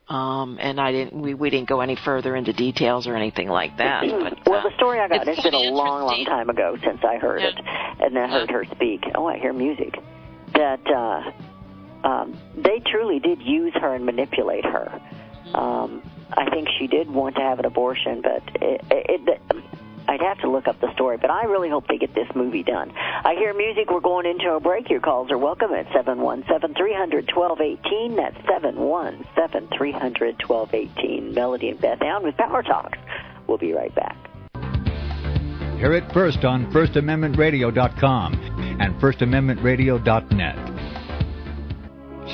And we didn't go any further into details or anything like that. But, well, the story I got, it's been a long time ago since I heard it, and I heard her speak. Oh, I hear music. That they truly did use her and manipulate her. I think she did want to have an abortion, but I'd have to look up the story. But I really hope they get this movie done. I hear music. We're going into a break. Your calls are welcome at 717-300-1218. That's 717-300-1218. Melody and Beth Allen with Power Talks. We'll be right back. Hear it first on FirstAmendmentRadio.com and FirstAmendmentRadio.net.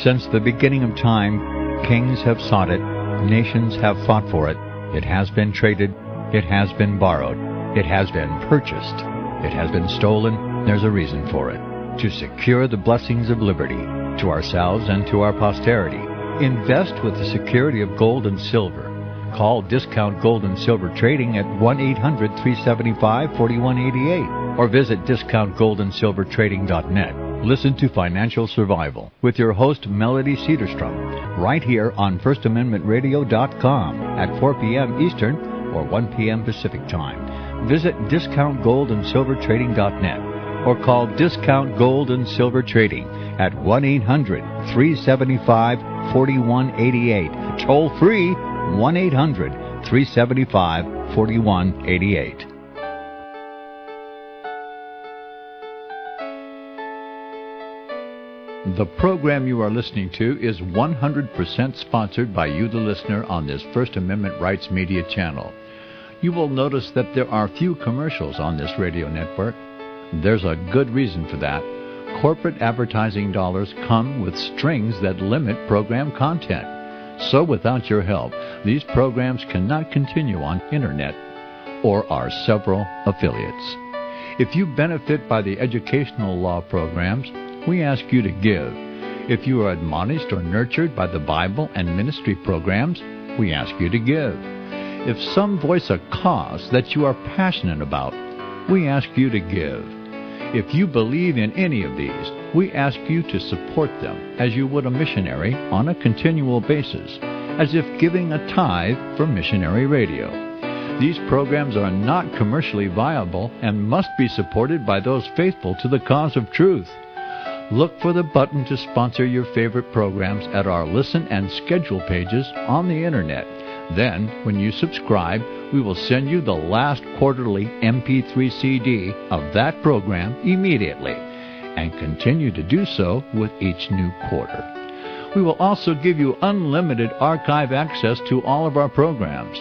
Since the beginning of time, kings have sought it, nations have fought for it. It has been traded, it has been borrowed, it has been purchased, it has been stolen. There's a reason for it. To secure the blessings of liberty to ourselves and to our posterity. Invest with the security of gold and silver. Call Discount Gold and Silver Trading at 1-800-375-4188 or visit discountgoldandsilvertrading.net. Listen to Financial Survival with your host, Melody Cedarstrom, right here on FirstAmendmentRadio.com at 4 p.m. Eastern or 1 p.m. Pacific Time. Visit DiscountGoldandSilverTrading.net or call Discount Gold and Silver Trading at 1-800-375-4188. Toll free, 1-800-375-4188. The program you are listening to is 100% sponsored by you, the listener, on this First Amendment Rights Media channel. You will notice that there are few commercials on this radio network. There's a good reason for that. Corporate advertising dollars come with strings that limit program content. So without your help, these programs cannot continue on Internet or our several affiliates. If you benefit by the educational law programs, we ask you to give. If you are admonished or nurtured by the Bible and ministry programs, we ask you to give. If some voice a cause that you are passionate about, we ask you to give. If you believe in any of these, we ask you to support them as you would a missionary on a continual basis, as if giving a tithe for missionary radio. These programs are not commercially viable and must be supported by those faithful to the cause of truth. Look for the button to sponsor your favorite programs at our listen and schedule pages on the Internet. Then, when you subscribe, we will send you the last quarterly MP3 CD of that program immediately, and continue to do so with each new quarter. We will also give you unlimited archive access to all of our programs.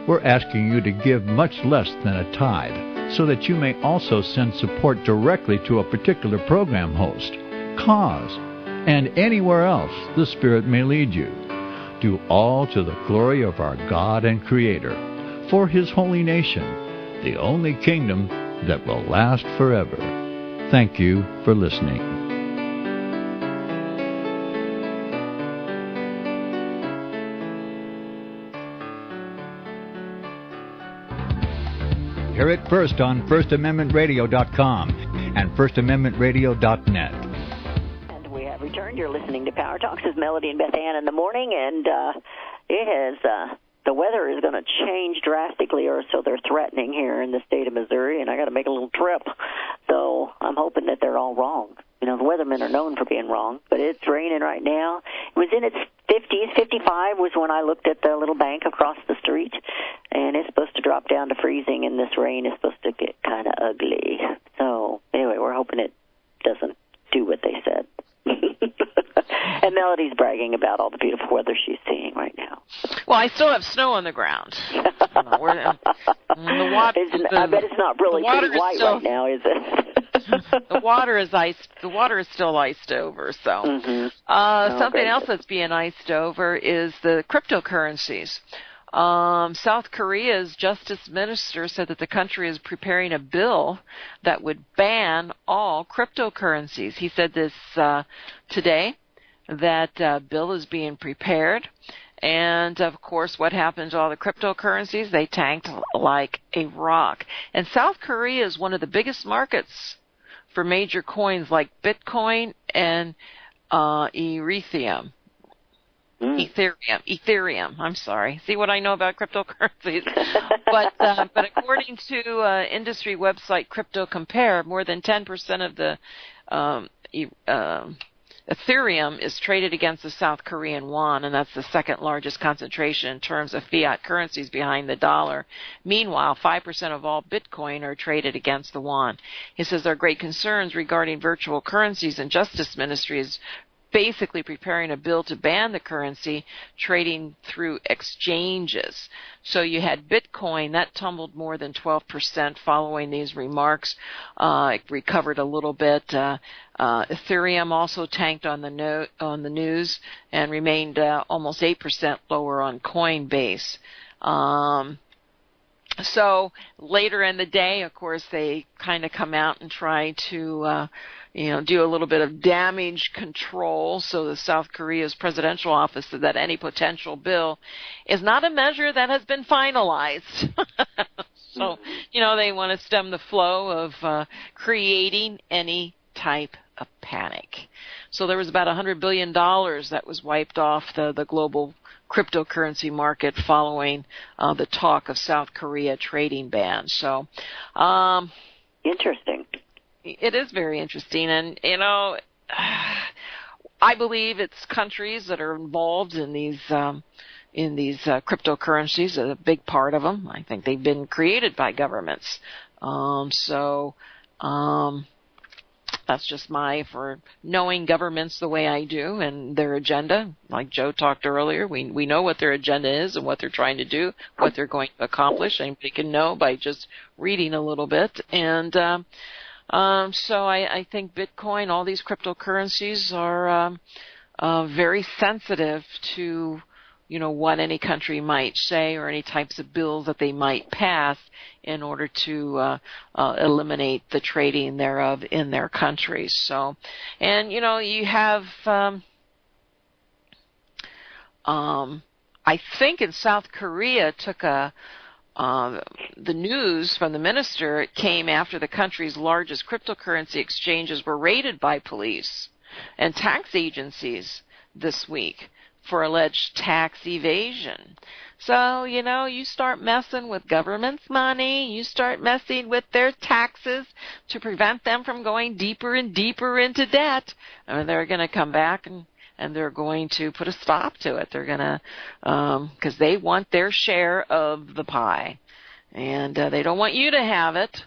We're asking you to give much less than a tithe, so that you may also send support directly to a particular program host, cause, and anywhere else the Spirit may lead you. Do all to the glory of our God and Creator, for His holy nation, the only kingdom that will last forever. Thank you for listening. Hear it first on FirstAmendmentRadio.com and FirstAmendmentRadio.net. And we have returned. You're listening to Power Talks with Melody and Beth Ann in the morning, and it has the weather is going to change drastically, or so they're threatening here in the state of Missouri, and I got to make a little trip. So I'm hoping that they're all wrong. You know, the weathermen are known for being wrong, but it's raining right now. It was in its 50s. 55 was when I looked at the little bank across the street, and it's supposed to drop down to freezing, and this rain is supposed to get kind of ugly. So anyway, we're hoping it doesn't do what they said. And Melody's bragging about all the beautiful weather she's seeing right now. Well, I still have snow on the ground. The water, I bet it's not really pretty white right now, is it? The water is iced. The water is still iced over. So something else that's being iced over is the cryptocurrencies. South Korea's justice minister said that the country is preparing a bill that would ban all cryptocurrencies. He said this today, that bill is being prepared. And, of course, what happened to all the cryptocurrencies? They tanked like a rock. And South Korea is one of the biggest markets for major coins like Bitcoin and Ethereum. I'm sorry. See what I know about cryptocurrencies? But according to industry website Crypto Compare, more than 10% of the Ethereum is traded against the South Korean won, and that's the second largest concentration in terms of fiat currencies behind the dollar. Meanwhile, 5% of all Bitcoin are traded against the won. He says there are great concerns regarding virtual currencies, and Justice Ministry is basically preparing a bill to ban the currency trading through exchanges. So you had Bitcoin, that tumbled more than 12% following these remarks. It recovered a little bit. Ethereum also tanked on the news and remained almost 8% lower on Coinbase. So later in the day, of course, they kind of come out and try to do a little bit of damage control. So the South Korea's presidential office said that any potential bill is not a measure that has been finalized. So, they want to stem the flow of creating any type of panic. So there was about $100 billion that was wiped off the global cryptocurrency market following the talk of South Korea trading bans. So, interesting. It is very interesting, and I believe it's countries that are involved in these cryptocurrencies, a big part of them. I think they've been created by governments. That's just for knowing governments the way I do and their agenda. Like Joe talked earlier, we know what their agenda is and what they're trying to do, what they're going to accomplish. Anybody can know by just reading a little bit. And So I think Bitcoin, all these cryptocurrencies are very sensitive to, what any country might say or any types of bills that they might pass in order to eliminate the trading thereof in their countries. So, and you have, I think in South Korea took the news from the minister. It came after the country's largest cryptocurrency exchanges were raided by police and tax agencies this week for alleged tax evasion. So, you start messing with government's money, you start messing with their taxes to prevent them from going deeper and deeper into debt. I mean, they're going to come back and they're going to put a stop to it. They're going to, because they want their share of the pie, and they don't want you to have it.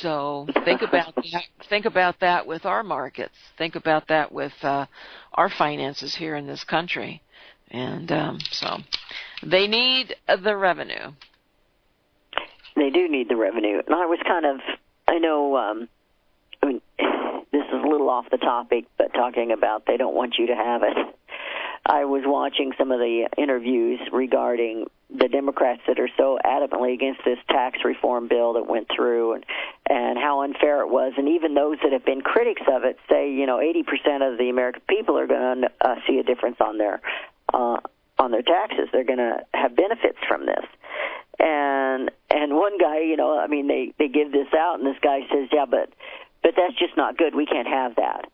So think about that. Think about that with our markets. Think about that with our finances here in this country, and so they need the revenue. They do need the revenue, and I know. This is a little off the topic, but talking about they don't want you to have it. I was watching some of the interviews regarding the Democrats that are so adamantly against this tax reform bill that went through and how unfair it was. And even those that have been critics of it say, 80% of the American people are going to see a difference on their taxes. They're going to have benefits from this. And one guy, they give this out, and this guy says, yeah, but that's just not good. We can't have that.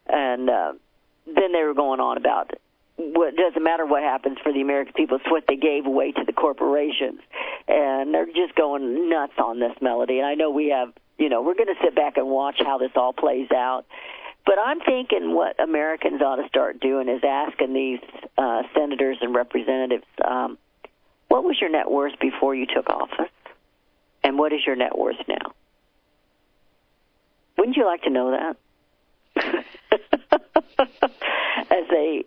And then they were going on about what doesn't matter what happens for the American people. It's what they gave away to the corporations. And they're just going nuts on this melody. And I know we have, we're going to sit back and watch how this all plays out. But I'm thinking what Americans ought to start doing is asking these senators and representatives, what was your net worth before you took office? And what is your net worth now? Wouldn't you like to know that? As they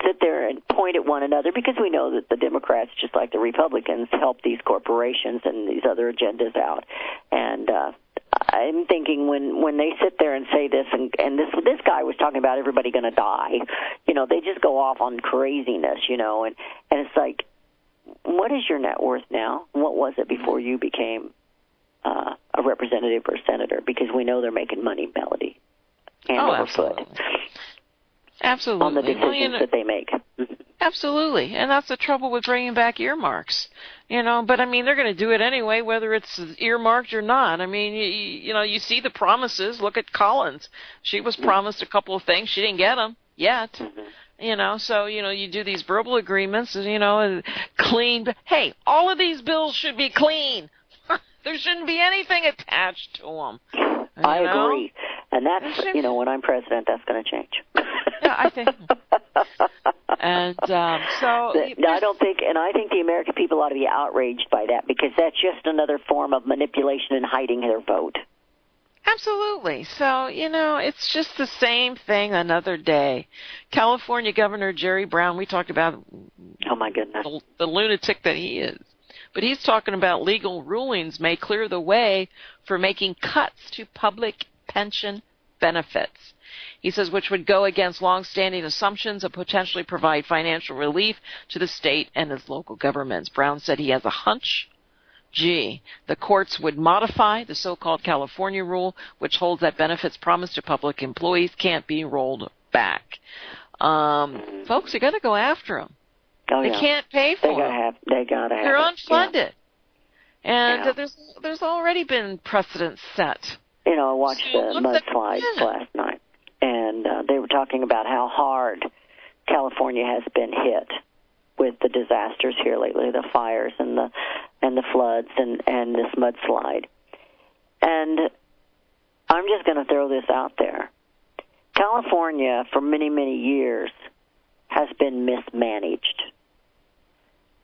sit there and point at one another, because we know that the Democrats, just like the Republicans, help these corporations and these other agendas out. And I'm thinking when they sit there and say this, and this guy was talking about everybody going to die, they just go off on craziness, and it's like, what is your net worth now? What was it before you became a representative or senator? Because we know they're making money, Melody, hand over foot. Absolutely. On the decisions that they make. Absolutely. And that's the trouble with bringing back earmarks. But they're going to do it anyway, whether it's earmarked or not. You see the promises. Look at Collins. She was promised a couple of things. She didn't get them yet. Mm-hmm. So, you do these verbal agreements, and clean. Hey, all of these bills should be clean. There shouldn't be anything attached to them. I agree. And that's, when I'm president, that's going to change. Yeah, I think. And I think the American people ought to be outraged by that, because that's just another form of manipulation and hiding their vote. Absolutely. So, it's just the same thing another day. California Governor Jerry Brown, we talked about, oh my goodness, the lunatic that he is. But he's talking about legal rulings may clear the way for making cuts to public pension benefits. He says, which would go against longstanding assumptions and potentially provide financial relief to the state and its local governments. Brown said he has a hunch. The courts would modify the so-called California rule, which holds that benefits promised to public employees can't be rolled back. Folks, you got to go after them. Oh, they can't pay for them. They gotta have. They're unfunded, and there's already been precedent set. I watched the mudslides last night, and they were talking about how hard California has been hit with the disasters here lately, the fires and the floods and this mudslide. And I'm just going to throw this out there. California, for many, many years, has been mismanaged.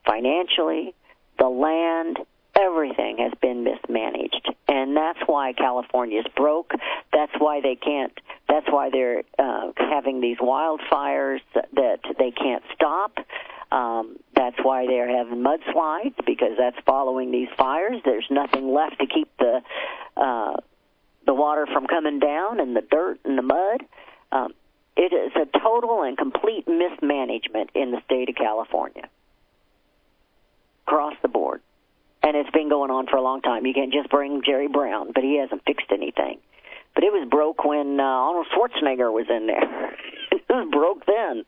Financially, the land, everything has been mismanaged. And that's why California's broke. That's why they're having these wildfires that they can't stop. That's why they're having mudslides, because that's following these fires. There's nothing left to keep the the water from coming down and the dirt and the mud. It is a total and complete mismanagement in the state of California, across the board. And it's been going on for a long time. You can't just bring Jerry Brown, but he hasn't fixed anything. But it was broke when Arnold Schwarzenegger was in there. It was broke then.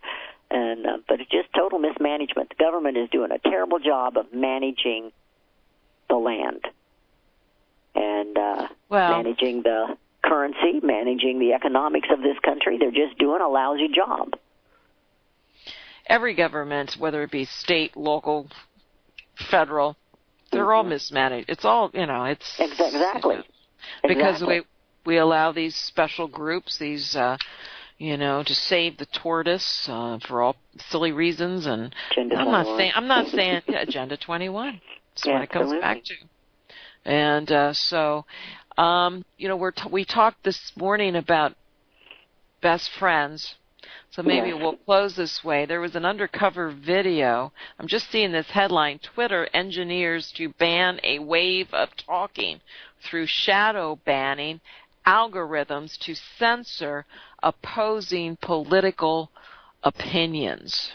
But it's just total mismanagement. The government is doing a terrible job of managing the land and managing the currency, managing the economics of this country. They're just doing a lousy job. Every government, whether it be state, local, federal, they're all mismanaged. It's all, it's... Exactly. Because we allow these special groups, these, to save the tortoise for all silly reasons. And I'm not saying Agenda 21. That's what it comes back to. And we talked this morning about best friends. So maybe we'll close this way. There was an undercover video. I'm just seeing this headline: Twitter engineers to ban a wave of talking through shadow banning algorithms to censor opposing political opinions.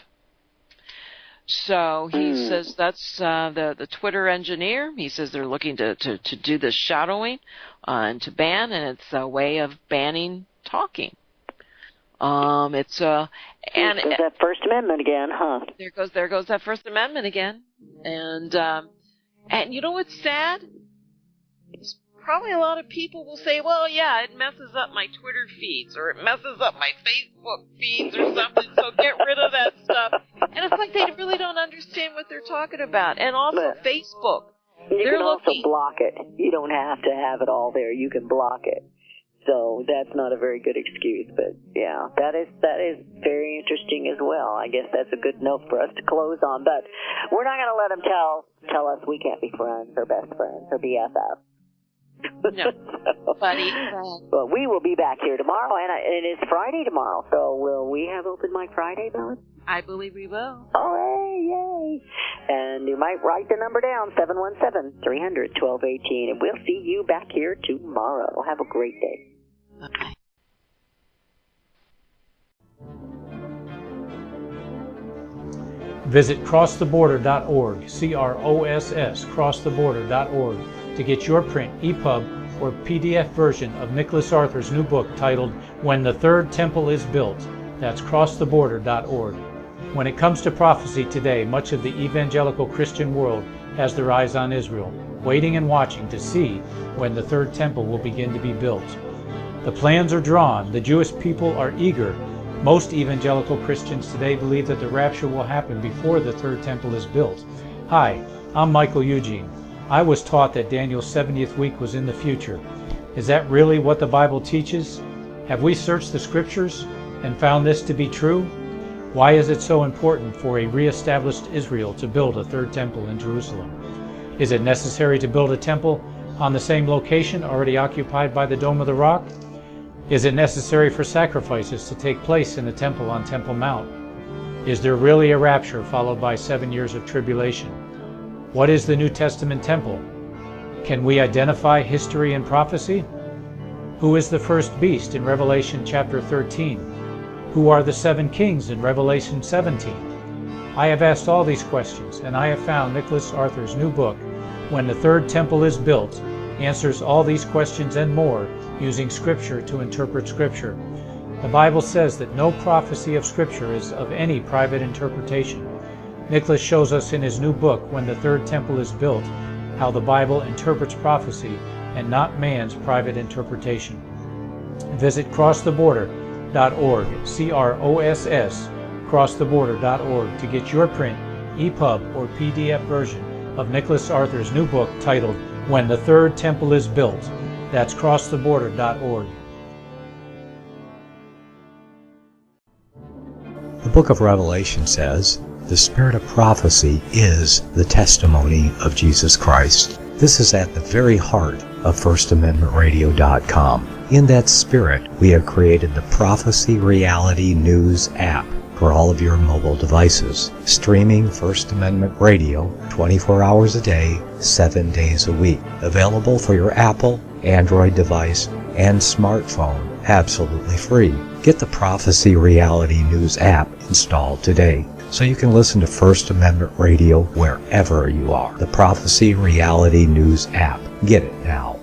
So he says that's the Twitter engineer. He says they're looking to do this shadowing and to ban, and it's a way of banning talking. It's that First Amendment again, huh? There goes that First Amendment again. And you know what's sad? It's probably a lot of people will say, well, yeah, it messes up my Twitter feeds or it messes up my Facebook feeds or something, so get rid of that stuff. And it's like they really don't understand what they're talking about. And also Facebook. You can also block it. You don't have to have it all there. You can block it. So that's not a very good excuse, but yeah, that is very interesting as well. I guess that's a good note for us to close on, but we're not going to let them tell us we can't be friends or best friends or BFFs. No, buddy. But we will be back here tomorrow, and it is Friday tomorrow, so will we have Open Mic Friday, Beth? I believe we will. Oh, yay! And you might write the number down, 717-300-1218, and we'll see you back here tomorrow. Have a great day. Okay. Visit crosstheborder.org, crosstheborder.org, to get your print, EPUB, or PDF version of Nicholas Arthur's new book titled When the Third Temple is Built. That's crosstheborder.org. When it comes to prophecy today, much of the evangelical Christian world has their eyes on Israel, waiting and watching to see when the third temple will begin to be built. The plans are drawn. The Jewish people are eager. Most evangelical Christians today believe that the rapture will happen before the third temple is built. Hi, I'm Michael Eugene. I was taught that Daniel's 70th week was in the future. Is that really what the Bible teaches? Have we searched the Scriptures and found this to be true? Why is it so important for a re-established Israel to build a third temple in Jerusalem? Is it necessary to build a temple on the same location already occupied by the Dome of the Rock? Is it necessary for sacrifices to take place in the temple on Temple Mount? Is there really a rapture followed by 7 years of tribulation? What is the New Testament temple? Can we identify history and prophecy? Who is the first beast in Revelation chapter 13? Who are the 7 kings in Revelation 17? I have asked all these questions, and I have found Nicholas Arthur's new book, When the Third Temple is Built, answers all these questions and more using Scripture to interpret Scripture. The Bible says that no prophecy of Scripture is of any private interpretation. Nicholas shows us in his new book, When the Third Temple is Built, how the Bible interprets prophecy and not man's private interpretation. Visit crosstheborder.org, crosstheborder.org, to get your print, EPUB, or PDF version of Nicholas Arthur's new book titled When the Third Temple is Built. That's crosstheborder.org. The book of Revelation says, the spirit of prophecy is the testimony of Jesus Christ. This is at the very heart of FirstAmendmentRadio.com. In that spirit, we have created the Prophecy Reality News app, for all of your mobile devices. Streaming First Amendment Radio 24 hours a day, 7 days a week. Available for your Apple, Android device, and smartphone absolutely free. Get the Prophecy Reality News app installed today so you can listen to First Amendment Radio wherever you are. The Prophecy Reality News app. Get it now.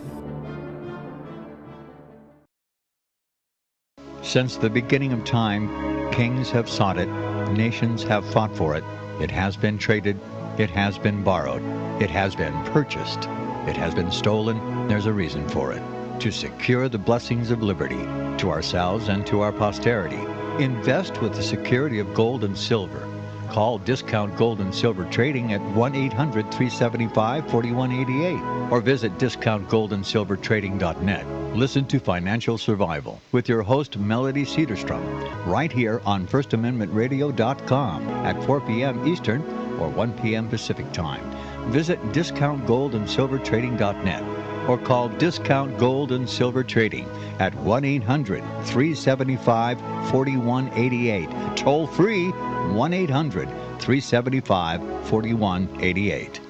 Since the beginning of time, kings have sought it, nations have fought for it. It has been traded, it has been borrowed, it has been purchased, it has been stolen. There's a reason for it. To secure the blessings of liberty to ourselves and to our posterity. Invest with the security of gold and silver. Call Discount Gold and Silver Trading at 1-800-375-4188 or visit discountgoldandsilvertrading.net. Listen to Financial Survival with your host Melody Cedarstrom right here on FirstAmendmentRadio.com at 4 p.m. Eastern or 1 p.m. Pacific Time. Visit discountgoldandsilvertrading.net or call Discount Gold and Silver Trading at 1-800-375-4188. Toll free 1-800-375-4188.